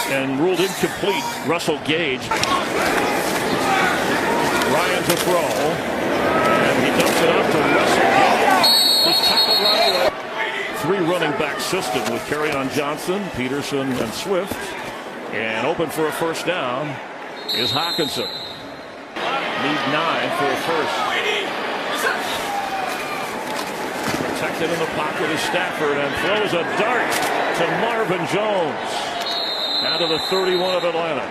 and ruled incomplete. Russell Gage. Ryan to throw. And he dumps it off to Russell Gage. He's tackled right away. Three running back system with Kerryon Johnson, Peterson, and Swift. And open for a first down is Hawkinson. Need 9 for a first. Protected in the pocket is Stafford and throws a dart to Marvin Jones. Down to the 31 of Atlanta.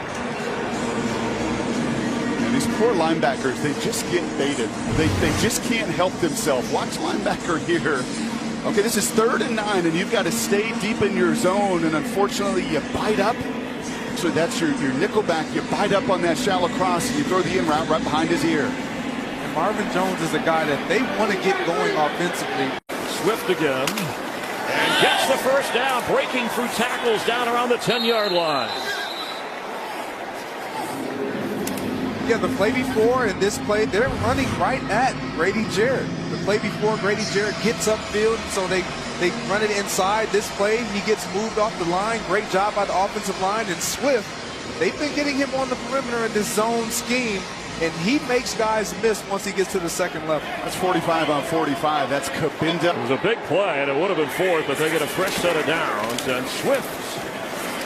And these poor linebackers, they just get baited. They just can't help themselves. Watch linebacker here. Okay, this is 3rd and 9, and you've got to stay deep in your zone, and unfortunately you bite up. So that's your nickel back. You bite up on that shallow cross, and you throw the in route right behind his ear. And Marvin Jones is a guy that they want to get going offensively. Swift again, and gets the first down, breaking through tackles down around the 10-yard line. Yeah, the play before and this play, they're running right at Grady Jarrett. The play before, Grady Jarrett gets upfield, so they run it inside. This play, he gets moved off the line. Great job by the offensive line. And Swift, they've been getting him on the perimeter in this zone scheme, and he makes guys miss once he gets to the second level. That's 45 on 45. That's Kabinda. It was a big play, and it would have been 4th, but they get a fresh set of downs. And Swift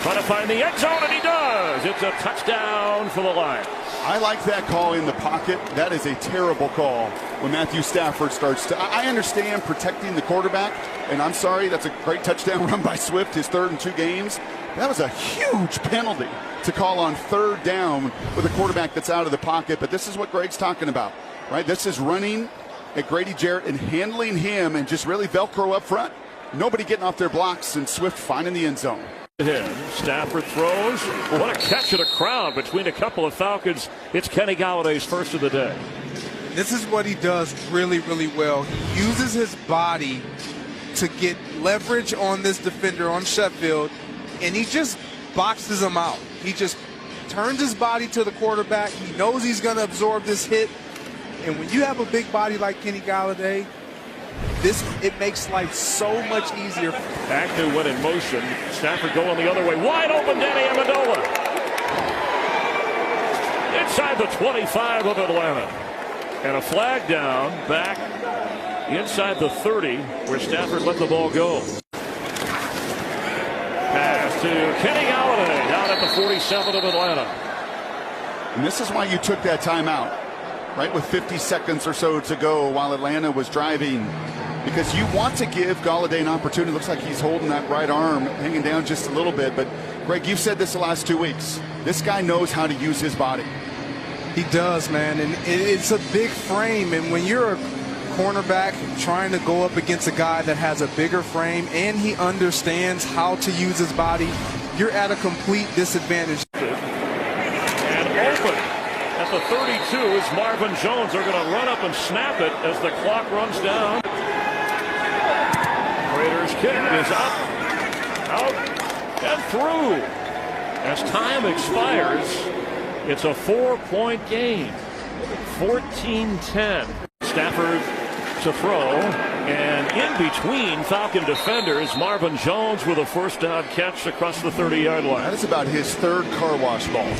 trying to find the end zone, and he does. It's a touchdown for the Lions. I like that call in the pocket. That is a terrible call when Matthew Stafford starts to. I understand protecting the quarterback, and I'm sorry, that's a great touchdown run by Swift, his 3rd in 2 games. That was a huge penalty to call on 3rd down with a quarterback that's out of the pocket. But this is what Greg's talking about, right? This is running at Grady Jarrett and handling him and just really Velcro up front. Nobody getting off their blocks, and Swift finding the end zone. Stafford throws. What a catch of the crowd between a couple of Falcons. It's Kenny Galladay's first of the day. This is what he does really, really well. He uses his body to get leverage on this defender on Sheffield, and he just boxes him out. He just turns his body to the quarterback. He knows he's going to absorb this hit. And when you have a big body like Kenny Galladay, it makes life so much easier. Agnew went in motion. Stafford going the other way. Wide open, Danny Amendola. Inside the 25 of Atlanta. And a flag down back inside the 30 where Stafford let the ball go. Pass to Kenny Galladay down at the 47 of Atlanta. And this is why you took that timeout, right, with 50 seconds or so to go while Atlanta was driving, because you want to give Galladay an opportunity. It looks like he's holding that right arm, hanging down just a little bit. But, Greg, you've said this the last 2 weeks. This guy knows how to use his body. He does, man, and it's a big frame. And when you're a cornerback trying to go up against a guy that has a bigger frame and he understands how to use his body, you're at a complete disadvantage. And open at the 32 is Marvin Jones. They're going to run up and snap it as the clock runs down. Raiders kick is up, out, and through. As time expires, it's a 4-point game. 14-10. Stafford to throw, and in between Falcon defenders, Marvin Jones with a first down catch across the 30-yard line. That is about his 3rd car wash ball.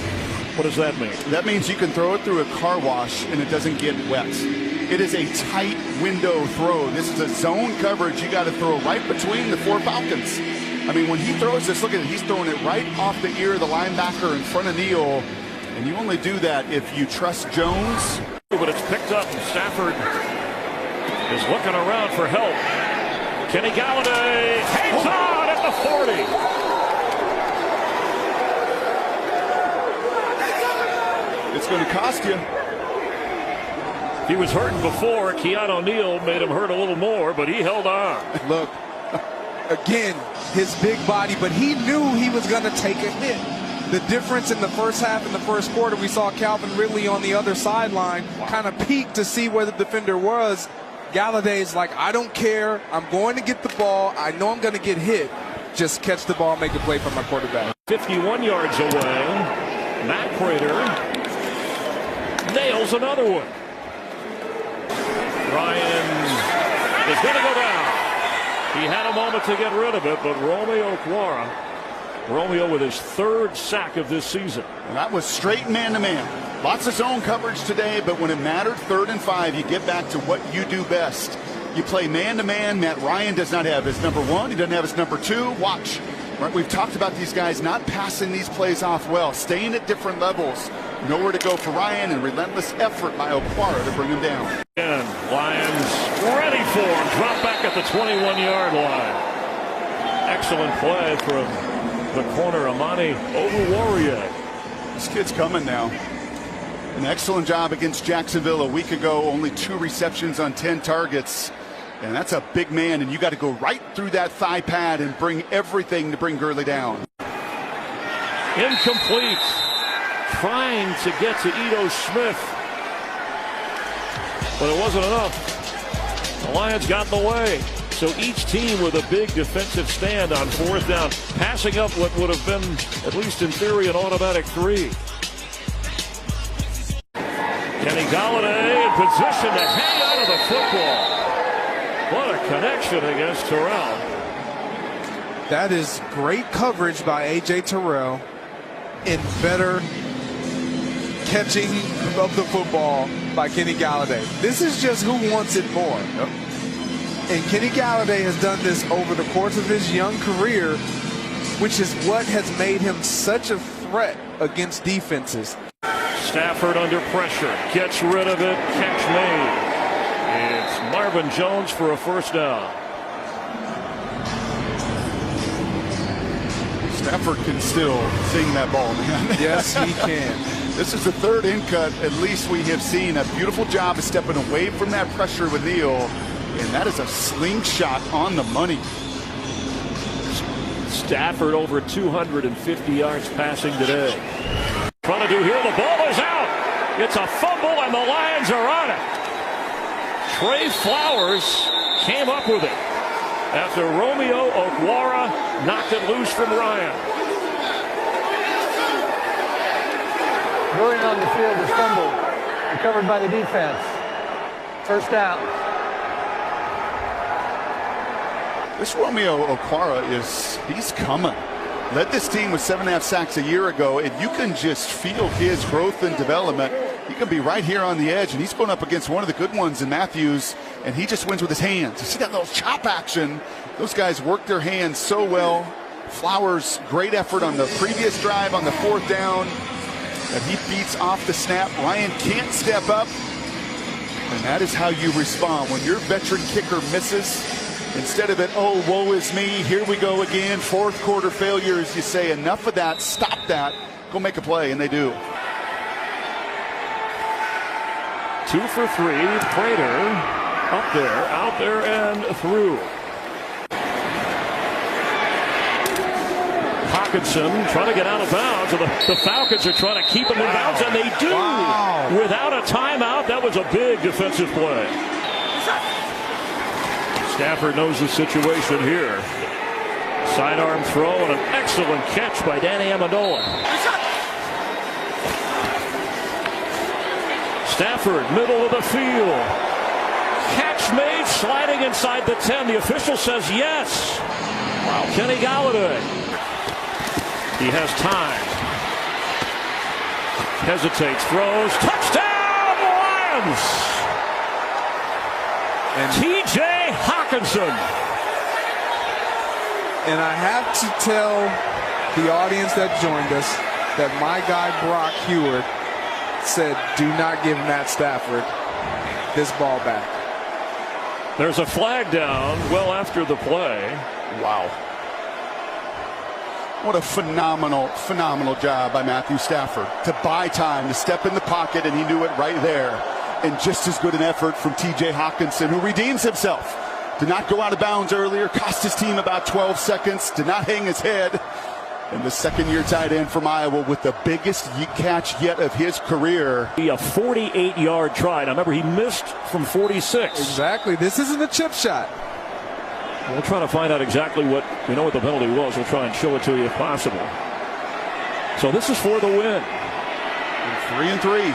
What does that mean? That means you can throw it through a car wash and it doesn't get wet. It is a tight window throw. This is a zone coverage you got to throw right between the 4 Falcons. I mean, when he throws this, look at it, he's throwing it right off the ear of the linebacker in front of Neal, and you only do that if you trust Jones. But it's picked up, and Stafford is looking around for help. Kenny Galladay hangs on at the 40. It's going to cost you. He was hurting before. Keanu Neal made him hurt a little more, but he held on. Look, again, his big body, but he knew he was going to take a hit. The difference in the first half and the first quarter, we saw Calvin Ridley on the other sideline kind of peek to see where the defender was. Galladay's like, I don't care. I'm going to get the ball. I know I'm going to get hit. Just catch the ball, make a play for my quarterback. 51 yards away. Matt Prater nails another one. Ryan is going to go down. He had a moment to get rid of it, but Romeo Okwara Romeo with his 3rd sack of this season. And that was straight man-to-man. Lots of zone coverage today, but when it mattered, 3rd and 5, you get back to what you do best. You play man-to-man. Matt Ryan does not have his number 1. He doesn't have his number 2. Watch. Right, we've talked about these guys not passing these plays off well, staying at different levels. Nowhere to go for Ryan, and relentless effort by Okwara to bring him down. And Lions ready for him. Drop back at the 21-yard line. Excellent play from the corner, Amani Oruwariye. This kid's coming now. An excellent job against Jacksonville a week ago. Only 2 receptions on 10 targets. And that's a big man, and you got to go right through that thigh pad and bring everything to bring Gurley down. Incomplete. Trying to get to Ito Smith, but it wasn't enough. The Lions got in the way. So each team with a big defensive stand on 4th down, passing up what would have been, at least in theory, an automatic 3. Kenny Golladay in position to hang out of the football. What a connection against Terrell. That is great coverage by A.J. Terrell and better catching of the football by Kenny Golladay. This is just who wants it more. Yep. And Kenny Golladay has done this over the course of his young career, which is what has made him such a threat against defenses. Stafford under pressure, gets rid of it, catch made. It's Marvin Jones for a 1st down. Stafford can still sing that ball, man. Yes, he can. This is the 3rd in cut. At least we have seen a beautiful job of stepping away from that pressure with Neal. And that is a slingshot on the money. Stafford over 250 yards passing today. Trying to do here, the ball is out. It's a fumble and the Lions are on it. Trey Flowers came up with it after Romeo Okwara knocked it loose from Ryan. Going on the field is fumbled, recovered by the defense. 1st down. This Romeo Okwara he's coming. Led this team with 7.5 sacks a year ago, and you can just feel his growth and development. He can be right here on the edge, and he's going up against one of the good ones in Matthews, and he just wins with his hands. You see that little chop action? Those guys work their hands so well. Flowers, great effort on the previous drive on the 4th down that he beats off the snap. Ryan can't step up, and that is how you respond. When your veteran kicker misses, instead of it, oh, woe is me, here we go again, 4th quarter failures, you say enough of that, stop that, go make a play, and they do. 2 for 3. Prater up there, out there, and through. Hawkinson trying to get out of bounds. The Falcons are trying to keep him in bounds, and they do. Wow. Without a timeout, that was a big defensive play. Stafford knows the situation here. Sidearm throw and an excellent catch by Danny Amendola. Stafford, middle of the field. Catch made, sliding inside the 10. The official says yes. Wow. Kenny Golladay. He has time. Hesitates, throws. Touchdown, Lions! And T.J. Hawkinson. And I have to tell the audience that joined us that my guy Brock Heward said, do not give Matt Stafford this ball back. There's a flag down well after the play. Wow. What a phenomenal, phenomenal job by Matthew Stafford to buy time, to step in the pocket, and he knew it right there. And just as good an effort from T.J. Hawkinson, who redeems himself. Did not go out of bounds earlier, cost his team about 12 seconds, did not hang his head. And the second-year tight end from Iowa with the biggest catch yet of his career. A 48-yard try. Now remember, he missed from 46. Exactly. This isn't a chip shot. We'll try to find out exactly what we know what the penalty was. We'll try and show it to you if possible. So this is for the win. 3-3.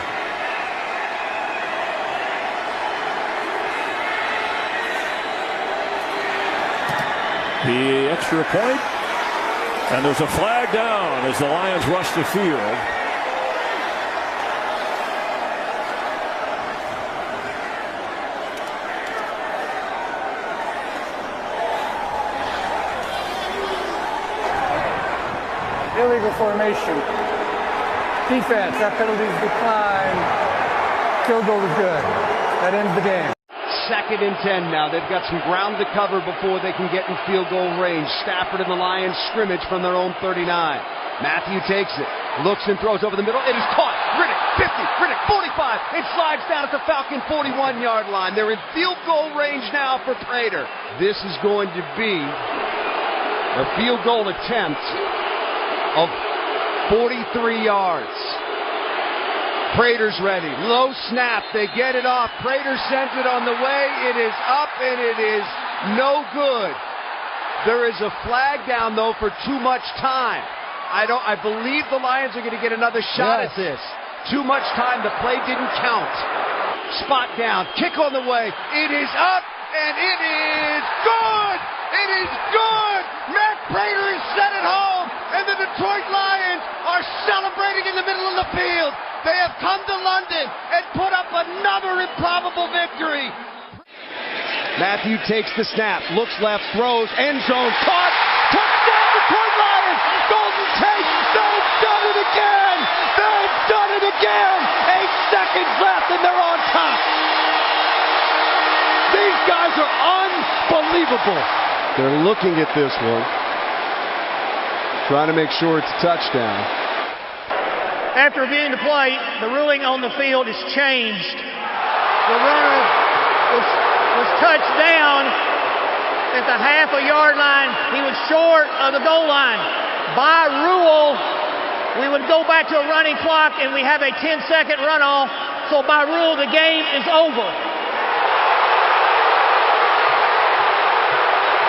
The extra point. And there's a flag down as the Lions rush the field. Illegal formation. Defense, that penalty's declined. Field goal is good. That ends the game. 2nd and 10 now. They've got some ground to cover before they can get in field goal range. Stafford and the Lions scrimmage from their own 39. Matthew takes it, looks and throws over the middle. It is caught. Riddick, 50, Riddick, 45. It slides down at the Falcon 41-yard line. They're in field goal range now for Prater. This is going to be a field goal attempt of 43 yards. Prater's ready. Low snap. They get it off. Prater sends it on the way. It is up and it is no good. There is a flag down though for too much time. I believe the Lions are going to get another shot at this. Too much time. The play didn't count. Spot down. Kick on the way. It is up and it is good. It is good. Matt Prater has sent it home, and the Detroit Lions are celebrating in the middle of the field. They have come to London and put up another improbable victory. Matthew takes the snap, looks left, throws, end zone, caught, touchdown Detroit Lions. Golden Tate, they've done it again. They've done it again. 8 seconds left, and they're on top. These guys are unbelievable. They're looking at this one, trying to make sure it's a touchdown. After reviewing the play, the ruling on the field is changed. The runner was touched down at the half-a-yard line. He was short of the goal line. By rule, we would go back to a running clock, and we have a 10-second runoff. So by rule, the game is over.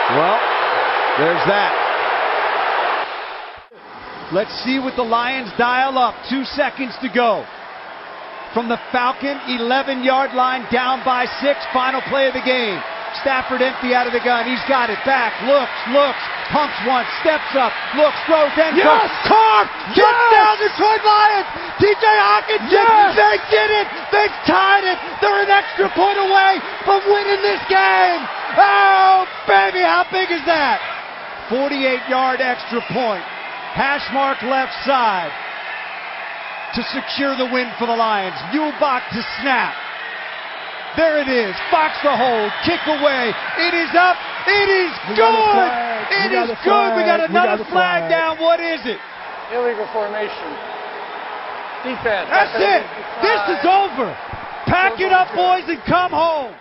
Well, there's that. Let's see what the Lions dial up. 2 seconds to go. From the Falcon 11-yard line, down by 6. Final play of the game. Stafford empty out of the gun. He's got it back. Looks, pumps once, steps up, looks, throws, end zone. Carr! Touchdown, Detroit Lions! TJ Hawkinson! They did it! They've tied it! They're an extra point away from winning this game! Oh, baby, how big is that? 48-yard extra point. Hash mark left side to secure the win for the Lions. Muehlbach to snap. There it is. Fox the hold. Kick away. It is up. It is good. It is good. We got another flag down. What is it? Illegal formation. Defense. That's it. This is over. Pack it up, boys, and come home.